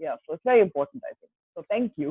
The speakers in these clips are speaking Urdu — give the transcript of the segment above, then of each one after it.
Yeah, so it's very important, I think. So thank you.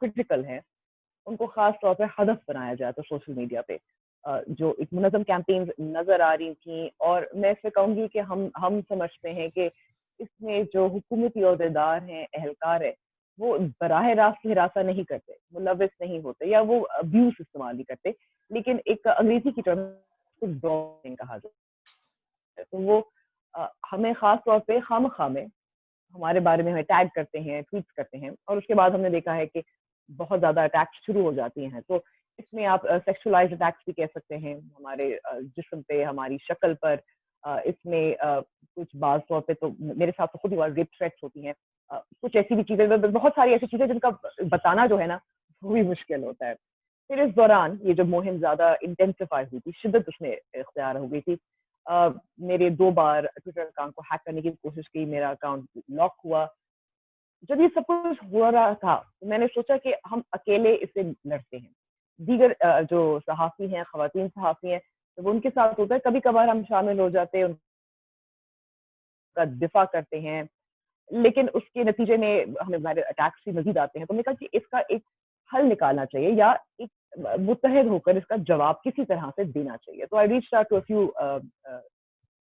Critical ہیں ان کو خاص طور پہ ہدف بنایا جائے تو سوشل میڈیا پہ جو ایک منظم کیمپینز نظر آ رہی تھیں. اور میں اس سے کہوں گی کہ ہم سمجھتے ہیں کہ اس میں جو حکومتی عہدیدار ہیں, اہلکار ہیں, وہ براہ راست ہراساں نہیں کرتے, ملوث نہیں ہوتے یا وہ ابیوز استعمال نہیں کرتے, لیکن ایک انگریزی کی ٹرم کہا جاتا ہے, تو وہ ہمیں خاص طور پہ خواہ میں ہمارے بارے میں ہمیں ٹیگ کرتے ہیں, ٹویٹس کرتے ہیں, اور اس کے بعد ہم نے دیکھا ہے کہ بہت زیادہ اٹیکس شروع ہو جاتی ہیں. تو اس میں آپ سیکشولائز اٹیکس بھی کہہ سکتے ہیں, ہمارے جسم پہ, ہماری شکل پر. اس میں کچھ بعض طور پہ تو میرے ساتھ تو خود ہی ریپ تھریٹس ہوتی ہیں, کچھ ایسی بھی چیزیں, بہت ساری ایسی چیزیں جن کا بتانا جو ہے نا وہ بھی مشکل ہوتا ہے. پھر اس دوران یہ جب مہم زیادہ انٹینسیفائی ہوئی تھی, شدت اس میں اختیار ہو گئی تھی, میرے 2 بار ٹویٹر اکاؤنٹ کو ہیک کرنے کی کوشش کی, میرا اکاؤنٹ لاک ہوا. جب یہ سب کچھ ہو رہا تھا تو میں نے سوچا کہ ہم اکیلے اسے لڑتے ہیں, دیگر جو صحافی ہیں, خواتین صحافی ہیں, وہ ان کے ساتھ ہوتا ہے, کبھی کبھار ہم شامل ہو جاتے ہیں, ان کا دفاع کرتے ہیں, لیکن اس کے نتیجے میں ہمیں اٹیکس بھی مزید آتے ہیں. تو میں نے کہا کہ اس کا ایک حل نکالنا چاہیے یا ایک متحد ہو کر اس کا جواب کسی طرح سے دینا چاہیے. تو I reached out to a few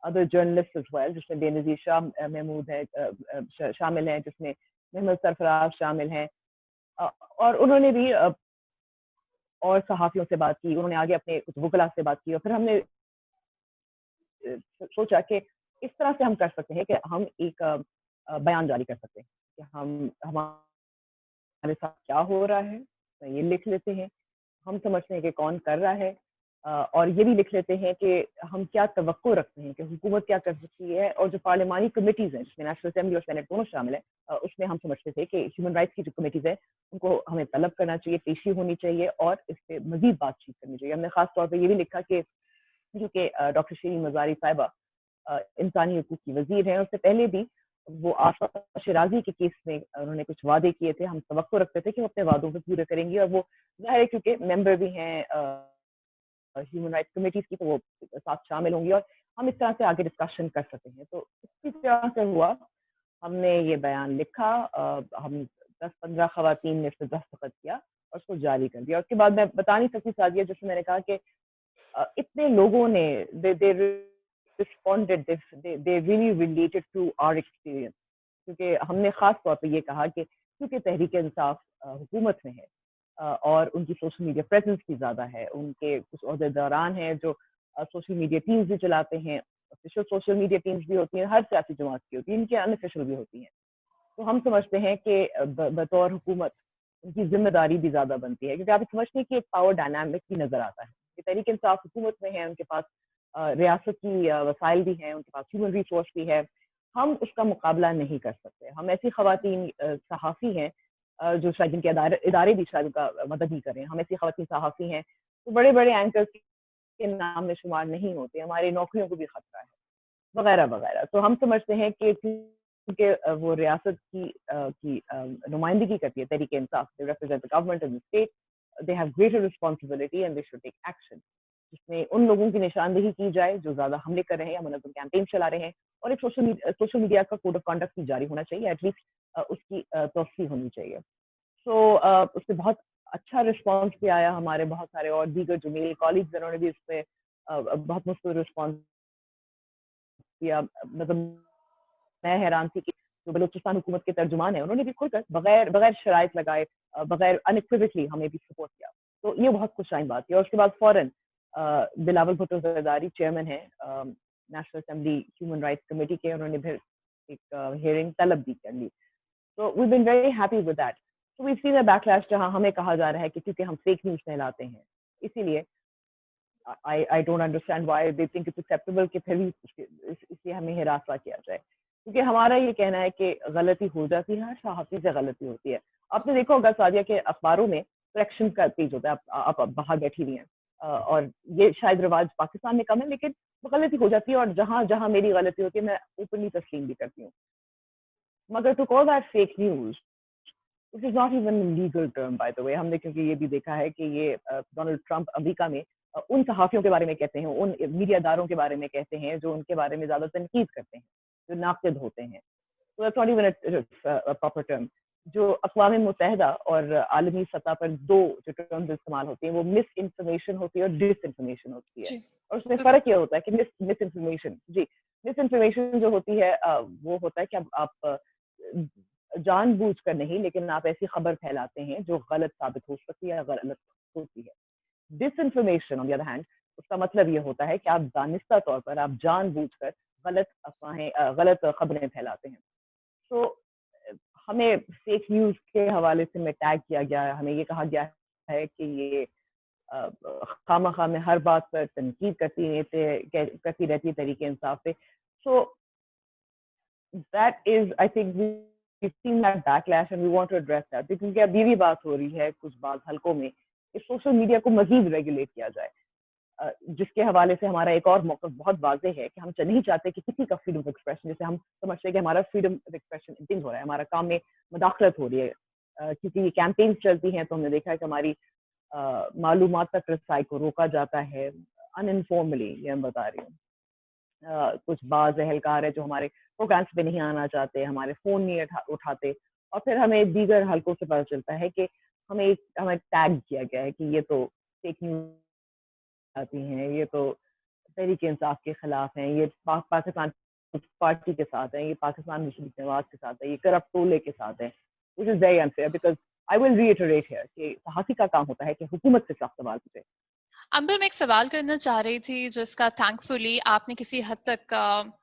other journalists as well, جس میں بے نظیر شاہ محمود ہے شامل ہیں, جس میں محمد سرفراز شامل ہیں, اور انہوں نے بھی اور صحافیوں سے بات کی, انہوں نے آگے اپنے کچھ وکلا سے بات کی, اور پھر ہم نے سوچا کہ اس طرح سے ہم کر سکتے ہیں کہ ہم ایک بیان جاری کر سکتے ہیں کہ ہمارے ساتھ کیا ہو رہا ہے, یہ لکھ لیتے ہیں, ہم سمجھتے ہیں کہ کون کر رہا ہے, اور یہ بھی لکھ لیتے ہیں کہ ہم کیا توقع رکھتے ہیں کہ حکومت کیا کر سکتی ہے. اور جو پارلیمانی کمیٹیز ہیں جس میں نیشنل اسمبلی اور سینٹ دونوں شامل ہیں, اس میں ہم سمجھتے تھے کہ ہیومن رائٹس کی جو کمیٹیز ہیں ان کو ہمیں طلب کرنا چاہیے, پیشی ہونی چاہیے, اور اس پہ مزید بات چیت کرنی چاہیے. ہم نے خاص طور پہ یہ بھی لکھا کہ جو کہ ڈاکٹر شیرین مزاری صاحبہ انسانی حقوق کی وزیر ہیں, اس سے پہلے بھی وہ آصفہ شیرازی کے کیس میں انہوں نے کچھ وعدے کیے تھے, ہم توقع رکھتے تھے کہ وہ اپنے وعدوں کو پورے کریں گی, اور وہ ظاہر ہے کیونکہ ممبر بھی ہیں ہیومن رائٹس کمیٹیز کی, تو وہ ساتھ شامل ہوں گی, اور ہم اس طرح سے آگے ڈسکشن کر سکتے ہیں. تو اسی طرح سے ہوا, ہم نے یہ بیان لکھا, ہم 10-15 خواتین نے اس پہ دستخط کیا اور اس کو جاری کر دیا. اس کے بعد میں بتا نہیں سکتی سعدیہ, جیسے میں نے کہا کہ اتنے لوگوں نے responded, they really related to our experience, کیونکہ ہم نے خاص طور پہ یہ کہا کہ کیونکہ تحریک انصاف حکومت میں ہے اور ان کی سوشل میڈیا پریزنس بھی زیادہ ہے, ان کے کچھ عہدیداران ہیں جو سوشل میڈیا ٹیمز بھی چلاتے ہیں, آفیشیل سوشل میڈیا ٹیمز بھی ہوتی ہیں, ہر سیاسی جماعت کی ہوتی ہیں, ان کے ان آفیشیل بھی ہوتی ہیں. تو ہم سمجھتے ہیں کہ بطور حکومت ان کی ذمہ داری بھی زیادہ بنتی ہے, کیونکہ آپ سمجھتے ہیں کہ ایک پاور ڈائنامک بھی نظر آتا ہے کہ تحریک انصاف حکومت میں ہے, ان کے پاس ریاست کی وسائل بھی ہیں, ان کے پاس ہیومن ریسورس بھی ہے, ہم اس کا مقابلہ نہیں کر سکتے. ہم ایسی خواتین صحافی ہیں جو شاید جن کے ادارے بھی شاید ان کا مدد ہی کریں, ہم ایسی خواتین صحافی ہیں تو بڑے بڑے اینکر کے نام میں شمار نہیں ہوتے, ہماری نوکریوں کو بھی خطرہ ہے وغیرہ وغیرہ. تو ہم سمجھتے ہیں کہ کیونکہ وہ ریاست کی نمائندگی کرتی ہے Tehreek Insaf, they represent the government of the state, they have greater responsibility and they should take action, جس میں ان لوگوں کی نشاندہی کی جائے جو زیادہ حملے کر رہے ہیں یا منظم کیمپین چلا رہے ہیں, اور ایک سوشل میڈیا کا کوڈ آف کنڈکٹ بھی جاری ہونا چاہیے, ایٹ لیسٹ اس کی توسیع ہونی چاہیے. سو اس سے بہت اچھا رسپانس بھی آیا, ہمارے بہت سارے اور دیگر جو میرے کالیگز انہوں نے بھی اس پہ بہت مثبت رسپانس دیا. مطلب میں حیران تھی کہ جو بلوچستان حکومت کے ترجمان ہیں انہوں نے بھی کھل کر بغیر شرائط لگائے, بغیر انیکویکلی ہمیں بھی سپورٹ کیا, تو یہ بہت خوش آئند بات ہے. اور اس کے بعد فوراً بلاول بھٹو زرداری چیئرمین ہیں national assembly human rights committee کے, انہوں نے پھر ایک ہیئرنگ طلب بھی کر لی. So we've been very happy with that. So we've seen a backlash جہاں ہمیں کہا جا رہا ہے کہ کیونکہ ہم فیک نیوز پھیلاتے ہیں, اسی لیے I don't understand why they think it's acceptable کہ پھر بھی اس لیے ہمیں ہراساں کیا جائے, کیونکہ ہمارا یہ کہنا ہے کہ غلطی ہو جاتی ہے, ہر صحافی سے غلطی ہوتی ہے. آپ نے دیکھا ہوگا سعدیہ کہ اخباروں میں کریکشن کا پیج ہوتا ہے, آپ باہر بیٹھی ہوئی ہیں, اور یہ شاید رواج پاکستان میں کم ہے, لیکن غلطی ہو جاتی ہے, اور جہاں جہاں میری غلطی ہوتی ہے میں اوپنلی تسلیم بھی کرتی ہوں. مگر to call that fake news it is not even legal term by the way. ہم نے کیونکہ یہ بھی دیکھا ہے کہ یہ ڈونلڈ ٹرمپ امریکہ میں ان صحافیوں کے بارے میں کہتے ہیں, ان میڈیا داروں کے بارے میں کہتے ہیں جو ان کے بارے میں زیادہ تنقید کرتے ہیں, جو ناقد ہوتے ہیں. So that's not even a proper term. جو اقوام متحدہ اور عالمی سطح پر دو جو ٹرمز استعمال ہوتی ہیں وہ مس انفارمیشن ہوتی ہے اور ڈس انفارمیشن ہوتی ہے. جی اور اس میں فرق یہ ہوتا ہے کہ مس انفارمیشن مس انفارمیشن جو ہوتی ہے وہ ہوتا ہے کہ آپ جان بوجھ کر نہیں لیکن آپ ایسی خبر پھیلاتے ہیں جو غلط ثابت ہو سکتی ہے یا غلط ہوتی ہے. Disinformation on the other hand اس کا مطلب یہ ہوتا ہے کہ آپ دانستہ طور پر آپ جان بوجھ کر غلط خبریں پھیلاتے ہیں. تو ہمیں فیک نیوز کے حوالے سے میں ٹیگ کیا گیا ہے, ہمیں یہ کہا گیا ہے کہ یہ خواہ خواہ میں ہر بات پر تنقید کرتی رہتی ہے تحریک انصاف پہ. So that is I think we've seen that backlash and we want to address that کیونکہ ابھی بھی بات ہو رہی ہے کچھ بعض حلقوں میں کہ سوشل میڈیا کو مزید ریگولیٹ کیا جائے, جس کے حوالے سے ہمارا ایک اور موقف بہت واضح ہے کہ ہم نہیں چاہتے کہ کسی کا فریڈم آف ایکسپریشن, جیسے ہم سمجھتے ہیں کہ ہمارا فریڈم آف ایکسپریشن انٹنگ ہو رہا ہے, ہمارا کام میں مداخلت ہو رہی ہے, کیونکہ یہ کیمپینز چلتی ہیں تو ہم نے دیکھا ہے کہ ہماری معلومات تک رسائی کو روکا جاتا ہے ان انفارملی. یہ میں بتا رہی ہوں, کچھ بعض اہلکار ہے جو ہمارے پروگرامس پہ نہیں آنا چاہتے, ہمارے فون نہیں اٹھاتے, اور پھر ہمیں دیگر حلقوں سے پتہ چلتا ہے کہ ہمیں ٹیگ کیا گیا ہے کہ یہ تو فیک نیوز آتی ہیں, یہ تو تحریک انصاف کے خلاف ہیں, یہ پاکستان پارٹی کے ساتھ ہیں, یہ پاکستان مسلم نواز کے ساتھ ہے, یہ کرپٹ ٹولے کے ساتھ ہے, which is very unfair because I will reiterate here کہ صحافی کا کام ہوتا ہے کہ حکومت سے صاف سوال پوچھے. امبر میں ایک سوال کرنا چاہ رہی تھی جس کا تھینک فلی آپ نے کسی حد تک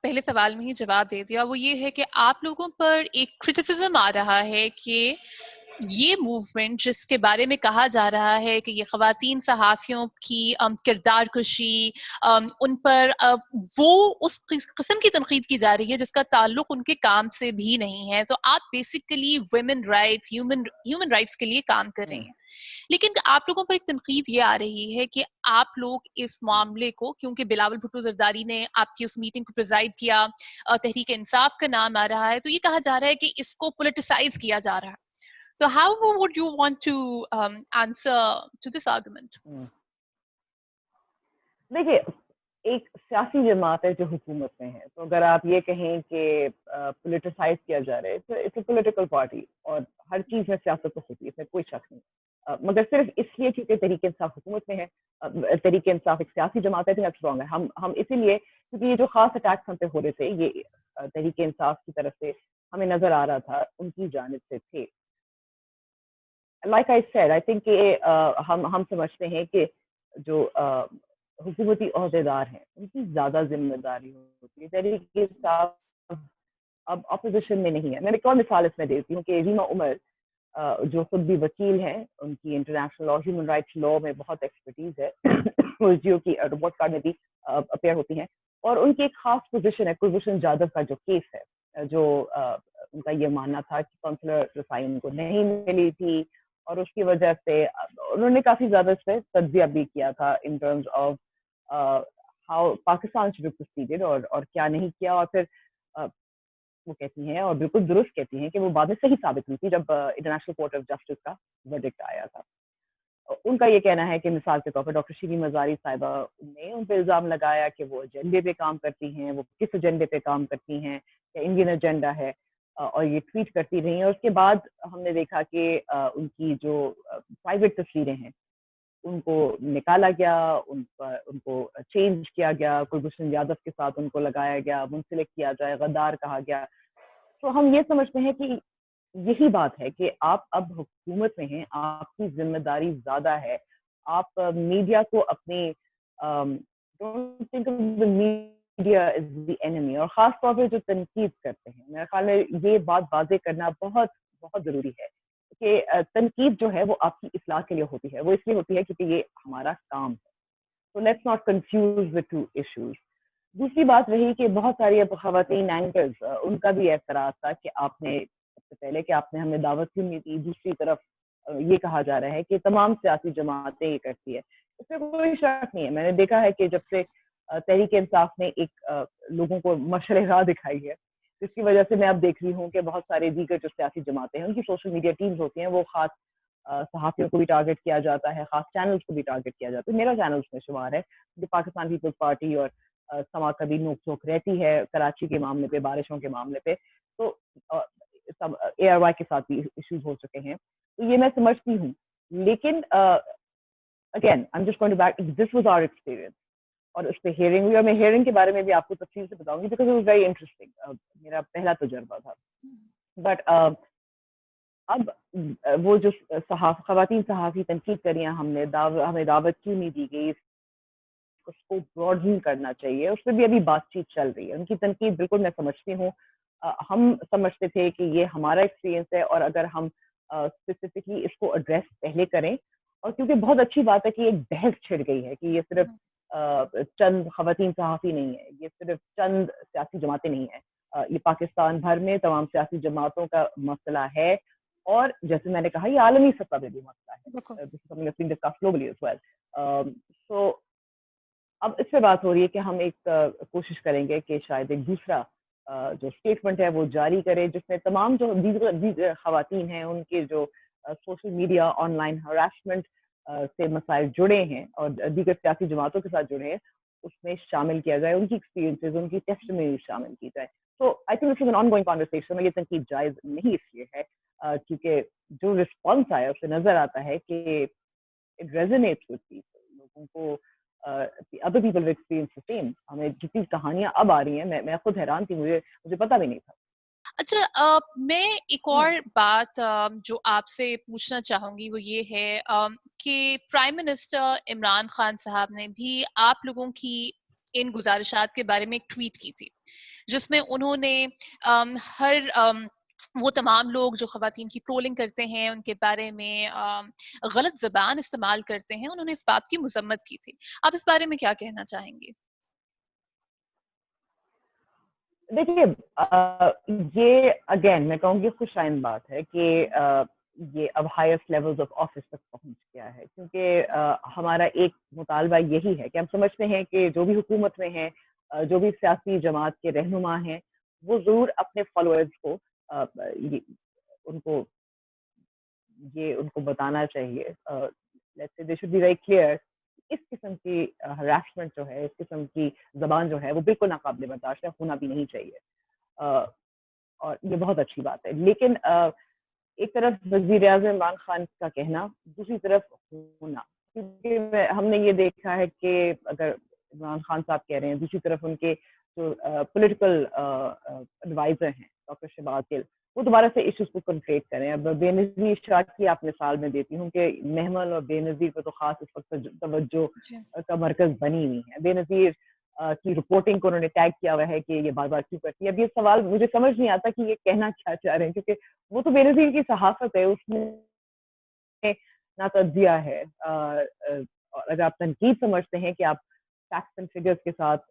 پہلے سوال میں ہی جواب دے دیا. وہ یہ ہے کہ آپ لوگوں پر ایک کرٹیسزم آ رہا ہے کہ یہ موومنٹ جس کے بارے میں کہا جا رہا ہے کہ یہ خواتین صحافیوں کی کردار کشی ان پر وہ اس قسم کی تنقید کی جا رہی ہے جس کا تعلق ان کے کام سے بھی نہیں ہے. تو آپ basically women rights human rights کے لیے کام کر رہی ہیں, لیکن آپ لوگوں پر ایک تنقید یہ آ رہی ہے کہ آپ لوگ اس معاملے کو, کیونکہ بلاول بھٹو زرداری نے آپ کی اس میٹنگ کو پریزائڈ کیا, تحریک انصاف کا نام آ رہا ہے, تو یہ کہا جا رہا ہے کہ اس کو پولیٹیسائز کیا جا رہا ہے. So how would you want to answer to this argument? دیکھیے, ایک سیاسی جماعت ہے جو حکومت میں ہے, تو اگر آپ یہ کہیں کہ پولیٹیسائز کیا جا رہا ہے تو اٹس اے پولیٹیکل پارٹی, اور ہر چیز میں سیاست تو ہوتی ہے, اس میں کوئی شک نہیں, مگر صرف اس لیے کیونکہ تحریک انصاف حکومت میں ہے, تحریک انصاف ایک سیاسی جماعت ہے, تو دیٹس رانگ ہے. ہم اسی لیے کیونکہ یہ جو خاص اٹیکس ہم پہ ہو رہے تھے یہ تحریک انصاف کی طرف سے ہمیں نظر آ رہا تھا, ان کی جانب سے تھے. Like I said, I think کہ ہم سمجھتے ہیں کہ جو حکومتی عہدیدار ہیں ان کی زیادہ ذمہ داری ہوتی ہے. تحریک انصاف اب اپوزیشن میں نہیں ہے. میں ایک اور مثال اس میں دیتی ہوں کہ ریما عمر جو خود بھی وکیل ہیں, ان کی انٹرنیشنل لا, ہیومن رائٹس لا میں بہت ایکسپرٹیز ہے, وہ جیو کی رپورٹ کارڈ میں بھی اپیئر ہوتی ہیں, اور ان کی ایک خاص پوزیشن ہے کلبھوشن جادو کا جو کیس ہے, جو ان کا یہ ماننا تھا کہ کونسلر رسائی ان کو نہیں ملی تھی, اور اس کی وجہ سے انہوں نے کافی زیادہ اس پہ تجزیہ بھی کیا تھا in terms of how Pakistan should have proceeded اور کیا نہیں کیا. اور پھر وہ کہتی ہیں, اور بالکل درست کہتی ہیں, کہ وہ بعد میں صحیح ثابت ہوئی تھی جب انٹرنیشنل کورٹ آف جسٹس کا ورڈکٹ آیا تھا. ان کا یہ کہنا ہے کہ مثال کے طور پر ڈاکٹر شیریں مزاری صاحبہ نے ان پہ الزام لگایا کہ وہ ایجنڈے پہ کام کرتی ہیں, وہ کس ایجنڈے پہ کام کرتی ہیں, کہ انڈین ایجنڈا ہے, اور یہ ٹویٹ کرتی رہی ہیں. اور اس کے بعد ہم نے دیکھا کہ ان کی جو پرائیویٹ تصویریں ہیں ان کو نکالا گیا, ان کو چینج کیا گیا, کلبھوشن یادو کے ساتھ ان کو لگایا گیا, منسلک کیا جائے, غدار کہا گیا. تو ہم یہ سمجھتے ہیں کہ یہی بات ہے کہ آپ اب حکومت میں ہیں, آپ کی ذمہ داری زیادہ ہے, آپ میڈیا کو اپنے میڈیا از دی اینمی, اور خاص طور پہ جو تنقید کرتے ہیں, میرے خیال میں یہ بات واضح کرنا بہت بہت ضروری ہے کہ تنقید جو ہے وہ آپ کی اصلاح کے لیے ہوتی ہے, وہ اس لیے ہوتی ہے کیونکہ یہ ہمارا کام ہے. تو let's not confuse the two issues. دوسری بات رہی کہ بہت ساری اب خواتین اینکرز, ان کا بھی اعتراض تھا کہ آپ نے سب سے پہلے کہ آپ نے ہمیں دعوت کیوں نہیں دی, دوسری طرف یہ کہا جا رہا ہے کہ تمام سیاسی جماعتیں یہ کرتی ہے. اس میں کوئی شک نہیں ہے, میں نے دیکھا ہے کہ جب سے تحریک انصاف نے ایک لوگوں کو مشرح راہ دکھائی ہے, جس کی وجہ سے میں اب دیکھ رہی ہوں کہ بہت سارے دیگر جو سیاسی جماعتیں ہیں ان کی سوشل میڈیا ٹیمز ہوتی ہیں, وہ خاص صحافیوں کو بھی ٹارگٹ کیا جاتا ہے, خاص چینلز کو بھی ٹارگٹ کیا جاتا ہے. میرا چینل اس میں شمار ہے, جو پاکستان پیپلز پارٹی اور سما کبھی نوک جھوک رہتی ہے کراچی کے معاملے پہ, بارشوں کے معاملے پہ. تو ARY کے ساتھ بھی ایشوز ہو چکے ہیں, تو یہ میں سمجھتی ہوں. لیکن again I am just going to back, this was our experience, اور اس پہ ہیئرنگ ہوئی, اور میں ہیئرنگ کے بارے میں بھی آپ کو تفصیل سے بتاؤں گی because it was very interesting, میرا پہلا تجربہ تھا. بٹ اب وہ جو خواتین صحافی تنقید کریاں ہمیں دعوت کیوں نہیں دی گئی, اس کو براڈن کرنا چاہیے, اس پہ بھی ابھی بات چیت چل رہی ہے. ان کی تنقید بالکل میں سمجھتی ہوں. ہم سمجھتے تھے کہ یہ ہمارا ایکسپیرینس ہے, اور اگر ہم اسپیسیفکلی اس کو ایڈریس پہلے کریں, اور کیونکہ بہت اچھی بات ہے کہ ایک بحث چھڑ گئی ہے کہ یہ صرف چند خواتین صحافی نہیں ہے, یہ صرف چند سیاسی جماعتیں نہیں ہیں, یہ پاکستان بھر میں تمام سیاسی جماعتوں کا مسئلہ ہے, اور جیسے میں نے کہا یہ عالمی سطح پہ بھی مسئلہ ہے. سو اب اس پہ بات ہو رہی ہے کہ ہم ایک کوشش کریں گے کہ شاید ایک دوسرا جو اسٹیٹمنٹ ہے وہ جاری کرے, جس میں تمام جو دیگر خواتین ہیں ان کے جو social media on line harassment سے مسائل جڑے ہیں اور دیگر سیاسی جماعتوں کے ساتھ جڑے ہیں, اس میں شامل کیا جائے, ان کی ایکسپیرینسز, ان کی ٹیسٹیمنی شامل کی جائے. تو I think it's an ongoing conversation. یہ تنقید جائز نہیں اس لیے ہے کیونکہ جو رسپانس آیا اس سے نظر آتا ہے کہ اٹ ریزونیٹس ود پیپل, لوگوں کو other people have experienced the same. ہمیں جتنی کہانیاں اب آ رہی ہیں, میں خود حیران تھی, مجھے پتا بھی نہیں تھا. اچھا, میں ایک اور بات جو آپ سے پوچھنا چاہوں گی وہ یہ ہے کہ پرائم منسٹر عمران خان صاحب نے بھی آپ لوگوں کی ان گزارشات کے بارے میں ایک ٹویٹ کی تھی, جس میں انہوں نے ہر وہ تمام لوگ جو خواتین کی ٹرولنگ کرتے ہیں, ان کے بارے میں غلط زبان استعمال کرتے ہیں, انہوں نے اس بات کی مذمت کی تھی. آپ اس بارے میں کیا کہنا چاہیں گے؟ دیکھیے, یہ اگین میں کہوں گی خوش آئند بات ہے کہ یہ اب ہائیسٹ لیولز آف آفس تک پہنچ گیا ہے, کیونکہ ہمارا ایک مطالبہ یہی ہے کہ ہم سمجھتے ہیں کہ جو بھی حکومت میں ہیں, جو بھی سیاسی جماعت کے رہنما ہیں, وہ ضرور اپنے فالوورز کو ان کو بتانا چاہیے, they should be very clear, اس قسم کی ہراسمنٹ جو ہے, اس قسم کی زبان جو ہے وہ بالکل ناقابل برداشت ہے, ہونا بھی نہیں چاہیے, اور یہ بہت اچھی بات ہے. لیکن ایک طرف وزیر اعظم عمران خان کا کہنا, دوسری طرف ہونا, کیونکہ ہم نے یہ دیکھا ہے کہ اگر عمران خان صاحب کہہ رہے ہیں, دوسری طرف ان کے جو پولیٹیکل ایڈوائزر ہیں ڈاکٹر شہباز گل, وہ دوبارہ سے ایشوز کو کنفیٹ کریں. اب بے نظیر اشاعت کی آپ مثال میں دیتی ہوں کہ محمل اور بے نظیر پہ تو خاص اس وقت توجہ کا مرکز بنی ہوئی ہے. بے نظیر کی رپورٹنگ کو انہوں نے ٹیگ کیا ہوا ہے کہ یہ بار بار کیوں کرتی ہے. اب یہ سوال مجھے سمجھ نہیں آتا کہ یہ کہنا کیا چاہ رہے ہیں, کیونکہ وہ تو بے نظیر کی صحافت ہے, اس میں نہ تجزیہ ہے. اگر آپ تنقید سمجھتے ہیں کہ آپ فیکٹس اینڈ فگرز کے ساتھ,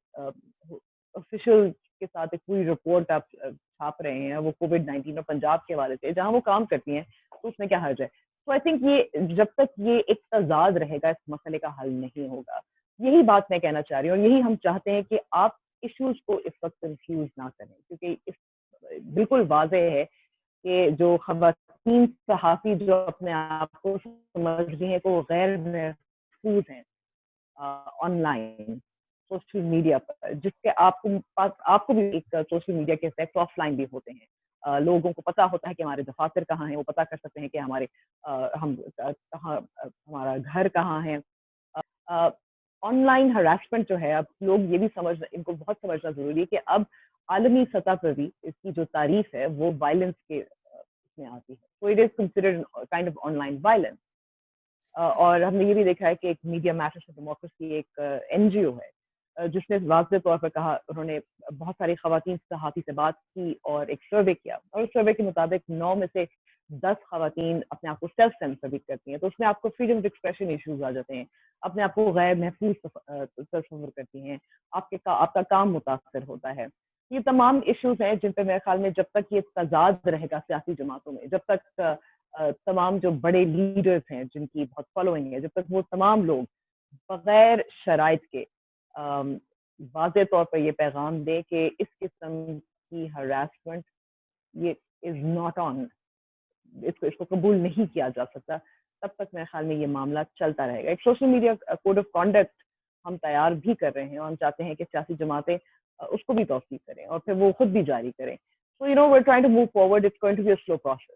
آفیشیل کے ساتھ ایک پوری رپورٹ آپ چھاپ رہے ہیں, وہ کووڈ-19 اور پنجاب کے حوالے سے جہاں وہ کام کرتی ہیں, تو اس میں کیا حرج ہے. تو آئی تھنک یہ جب تک یہ ایک تضاد رہے گا, اس مسئلے کا حل نہیں ہوگا. یہی بات میں کہنا چاہ رہی ہوں, اور یہی ہم چاہتے ہیں کہ آپ ایشوز کو اس وقت کنفیوز نہ کریں, کیونکہ اس بالکل واضح ہے کہ جو خواتین صحافی جو اپنے آپ کو سمجھ رہی ہیں کہ وہ غیر محفوظ ہیں آن لائن سوشل میڈیا پر, جس کے آپ کو بھی ایک سوشل میڈیا کے افیکٹ آف لائن بھی ہوتے ہیں. لوگوں کو پتا ہوتا ہے کہ ہمارے دفاتر کہاں ہیں, وہ پتا کر سکتے ہیں کہ ہمارا گھر کہاں ہے. آن لائن ہراسمنٹ جو ہے, اب لوگ یہ بھی ان کو بہت سمجھنا ضروری ہے کہ اب عالمی سطح پر بھی اس کی جو تعریف ہے وہ وائلنس کے اس میں آتی ہے. So it is considered kind of online violence. اور ہم نے یہ بھی دیکھا ہے کہ ایک میڈیا میٹرز فار ڈیموکریسی ایک NGO ہے جس نے واضح طور پر کہا, انہوں نے بہت ساری خواتین صحافی سے بات کی اور ایک سروے کیا, اور اس سروے کے مطابق 9 میں سے 10 خواتین اپنے آپ کو سیلف سینسر بھی کرتی ہیں. تو اس میں آپ کو فریڈم آف ایکسپریشن ایشوز آ جاتے ہیں, اپنے آپ کو غیر محفوظ تصور کرتی ہیں, آپ کا کام متاثر ہوتا ہے. یہ تمام ایشوز ہیں جن پہ میرے خیال میں جب تک یہ تضاد رہے گا سیاسی جماعتوں میں, جب تک تمام جو بڑے لیڈرز ہیں جن کی بہت فالوئنگ ہے, جب تک وہ تمام لوگ بغیر شرائط کے واضح طور پر یہ پیغام دے کہ اس قسم کی ہراسمنٹ یہ از ناٹ آن, اس کو قبول نہیں کیا جا سکتا, تب تک میرے خیال میں یہ معاملہ چلتا رہے گا. ایک social media code of conduct ہم تیار بھی کر رہے ہیں, اور ہم چاہتے ہیں کہ سیاسی جماعتیں اس کو بھی توثیق کریں اور پھر وہ خود بھی جاری کریں. So, we're trying to move forward. It's going to be a slow process.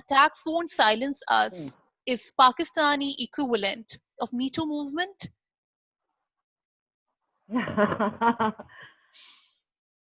attacks won't silence us is Pakistani equivalent of Me Too movement?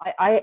I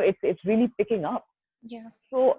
it's really picking up. So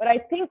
but I think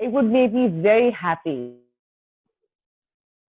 it would make me very happy,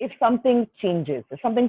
if something changes, if something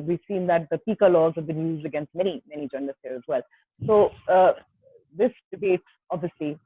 We've seen that the PICA laws have been used against many journalists here as well. So this debate obviously